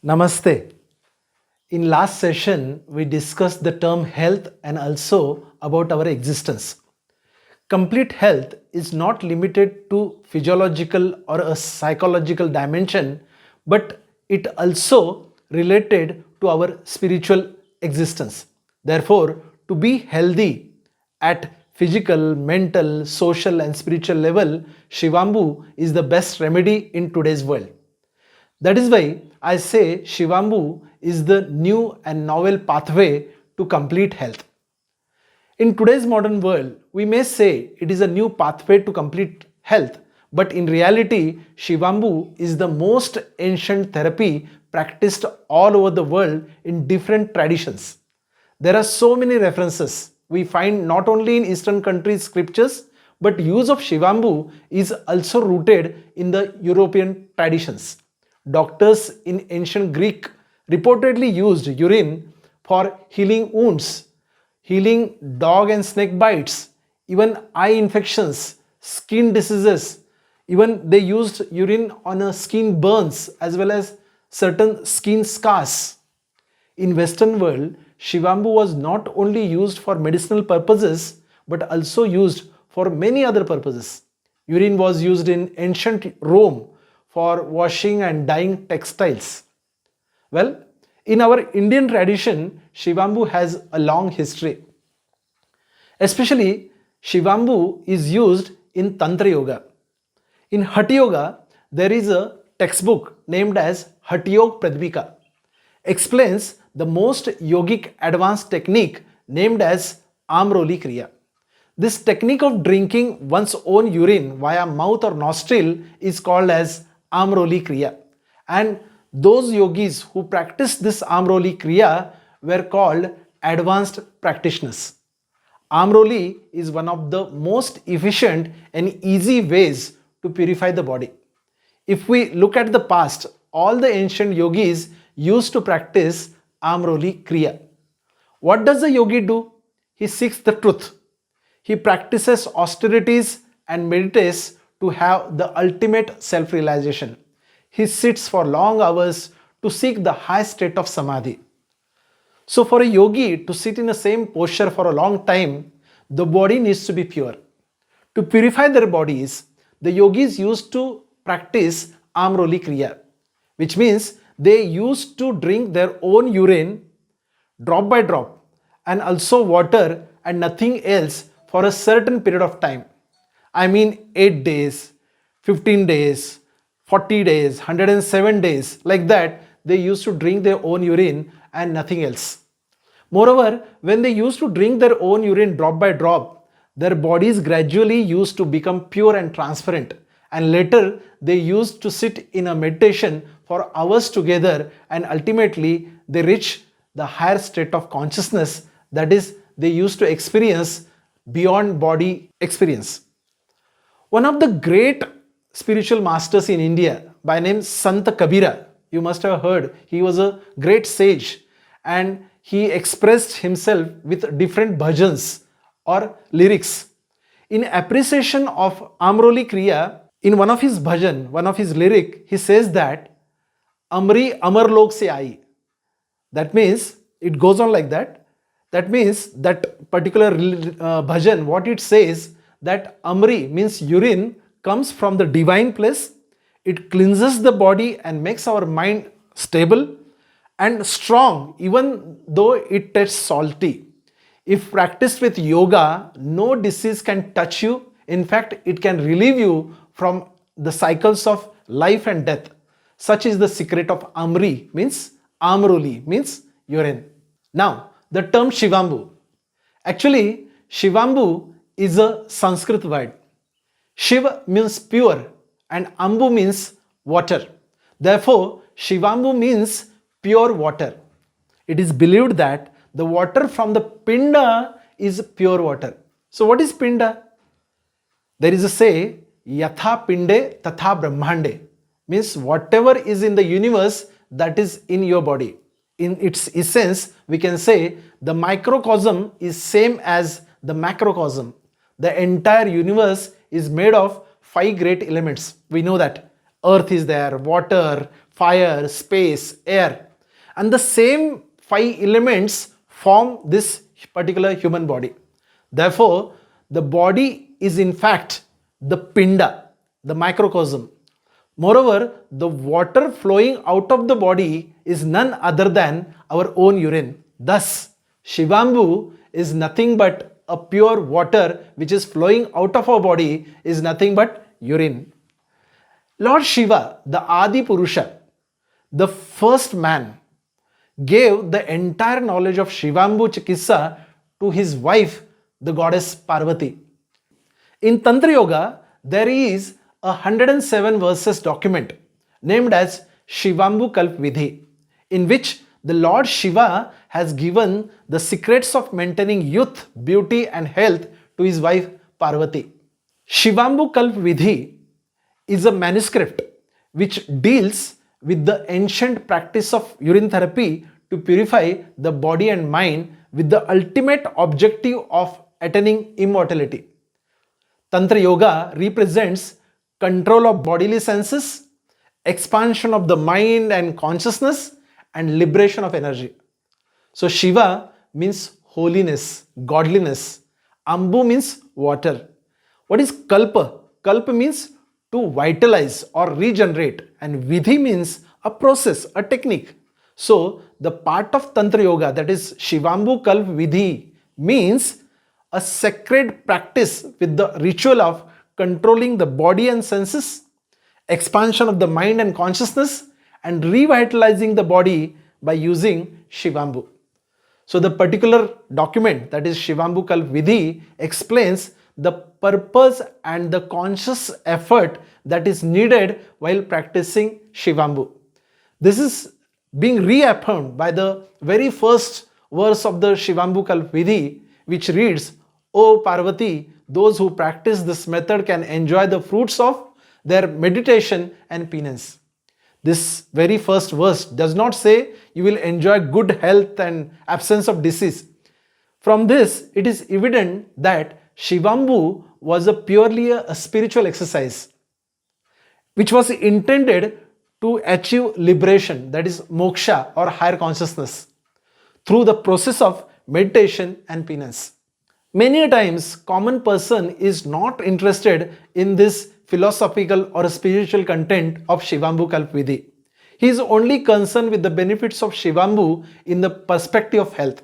Namaste. In last session, we discussed the term health and also about our existence. Complete health is not limited to physiological or a psychological dimension, but it also related to our spiritual existence. Therefore, to be healthy at physical, mental, social and spiritual level, Shivambu is the best remedy in today's world. That is why I say Shivambu is the new and novel pathway to complete health. In today's modern world, we may say it is a new pathway to complete health, but in reality, Shivambu is the most ancient therapy practiced all over the world in different traditions. There are so many references we find not only in Eastern countries' scriptures, but use of Shivambu is also rooted in the European traditions. Doctors in ancient Greek reportedly used urine for healing wounds, healing dog and snake bites, even eye infections, skin diseases. Even they used urine on skin burns as well as certain skin scars. In Western world, Shivambu was not only used for medicinal purposes but also used for many other purposes. Urine was used in ancient Rome for washing and dyeing textiles. Well, in our Indian tradition, Shivambu has a long history. Especially, Shivambu is used in Tantra Yoga. In Hatha Yoga, there is a textbook named as Hatha Yoga Pradipika. Explains the most yogic advanced technique named as Amroli Kriya. This technique of drinking one's own urine via mouth or nostril is called as Amroli Kriya. And those yogis who practiced this Amroli Kriya were called advanced practitioners. Amroli is one of the most efficient and easy ways to purify the body. If we look at the past, all the ancient yogis used to practice Amroli Kriya. What does the yogi do? He seeks the truth. He practices austerities and meditates to have the ultimate self-realization. He sits for long hours to seek the high state of samadhi. So for a yogi to sit in the same posture for a long time, the body needs to be pure. To purify their bodies, the yogis used to practice Amroli Kriya, which means they used to drink their own urine drop by drop and also water and nothing else for a certain period of time. I mean 8 days, 15 days, 40 days, 107 days, like that they used to drink their own urine and nothing else. Moreover, when they used to drink their own urine drop by drop, their bodies gradually used to become pure and transparent, and later they used to sit in a meditation for hours together and ultimately they reach the higher state of consciousness, that is, they used to experience beyond body experience. One of the great spiritual masters in India by name Sant Kabira, you must have heard, he was a great sage and he expressed himself with different bhajans or lyrics. In appreciation of Amroli Kriya, in one of his bhajan, one of his lyric, he says that Amri Amar Lok se aayi. That means, it goes on like that. That means that particular bhajan, what it says, that Amri means urine comes from the divine place. It cleanses the body and makes our mind stable and strong even though it tastes salty. If practiced with yoga, no disease can touch you. In fact, it can relieve you from the cycles of life and death. Such is the secret of Amri, means Amroli, means urine. Now, the term Shivambu. Actually, Shivambu is a Sanskrit word. Shiva means pure and Ambu means water. Therefore, Shivambu means pure water. It is believed that the water from the Pinda is pure water. So what is Pinda? There is a say, Yatha Pinde Tatha Brahmande, means whatever is in the universe that is in your body. In its essence, we can say the microcosm is same as the macrocosm. The entire universe is made of 5 great elements. We know that earth is there, water, fire, space, air. And the same 5 elements form this particular human body. Therefore, the body is in fact the pinda, the microcosm. Moreover, the water flowing out of the body is none other than our own urine. Thus, Shivambu is nothing but a pure water which is flowing out of our body is nothing but urine. Lord Shiva, the Adi Purusha, the first man, gave the entire knowledge of Shivambu Chikista to his wife, the goddess Parvati. In Tantra Yoga, there is a 107 verses document named as Shivambu Kalp Vidhi, in which the Lord Shiva has given the secrets of maintaining youth, beauty and health to his wife Parvati. Shivambu Kalp Vidhi is a manuscript which deals with the ancient practice of urine therapy to purify the body and mind with the ultimate objective of attaining immortality. Tantra Yoga represents control of bodily senses, expansion of the mind and consciousness, and liberation of energy. So Shiva means holiness, godliness. Ambu means water. What is Kalpa? Kalpa means to vitalize or regenerate, and Vidhi means a process, a technique. So the part of Tantra Yoga, that is Shivambu Kalp Vidhi, means a sacred practice with the ritual of controlling the body and senses, expansion of the mind and consciousness, and revitalizing the body by using Shivambu. So the particular document, that is Shivambu Kalp Vidhi, explains the purpose and the conscious effort that is needed while practicing Shivambu. This is being reaffirmed by the very first verse of the Shivambu Kalp Vidhi, which reads, O Parvati, those who practice this method can enjoy the fruits of their meditation and penance. This very first verse does not say you will enjoy good health and absence of disease. From this, it is evident that Shivambu was purely a spiritual exercise which was intended to achieve liberation, that is moksha or higher consciousness, through the process of meditation and penance. Many times, common person is not interested in this philosophical or spiritual content of Shivambu Kalp Vidhi. He is only concerned with the benefits of Shivambu in the perspective of health.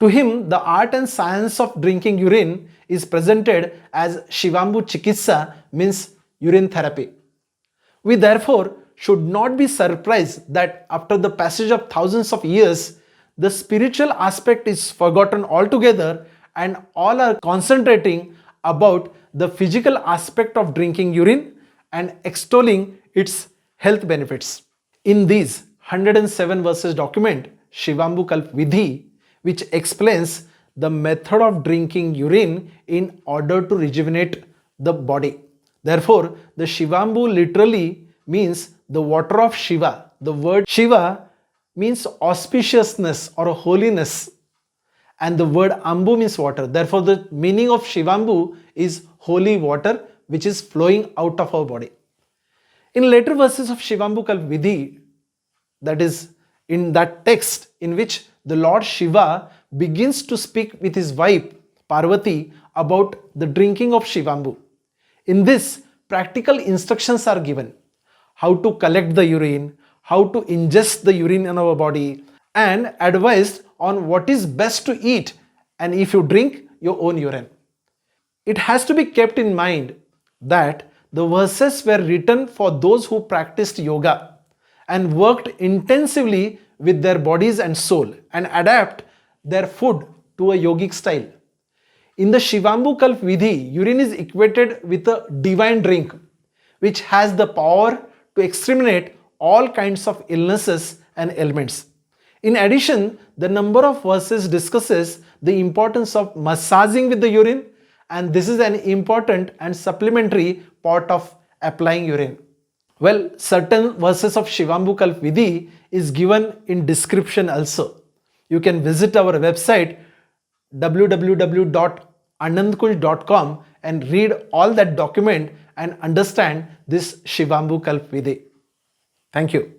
To him, the art and science of drinking urine is presented as Shivambu Chikista, means urine therapy. We therefore should not be surprised that after the passage of thousands of years, the spiritual aspect is forgotten altogether and all are concentrating about the physical aspect of drinking urine and extolling its health benefits. In these 107 verses document, Shivambu Kalp Vidhi, which explains the method of drinking urine in order to rejuvenate the body. Therefore, the Shivambu literally means the water of Shiva. The word Shiva means auspiciousness or holiness, and the word Ambu means water. Therefore, the meaning of Shivambu is holy water which is flowing out of our body. In later verses of Shivambu Kalp Vidhi, that is in that text in which the Lord Shiva begins to speak with his wife Parvati about the drinking of Shivambu. In this, practical instructions are given: how to collect the urine, how to ingest the urine in our body, and advised on what is best to eat and if you drink your own urine. It has to be kept in mind that the verses were written for those who practiced yoga and worked intensively with their bodies and soul and adapt their food to a yogic style. In the Shivambu Kalp Vidhi, urine is equated with a divine drink which has the power to exterminate all kinds of illnesses and ailments. In addition, the number of verses discusses the importance of massaging with the urine, and this is an important and supplementary part of applying urine. Well, certain verses of Shivambu Kalp Vidhi is given in description also. You can visit our website www.anandkunj.com and read all that document and understand this Shivambu Kalp Vidhi. Thank you.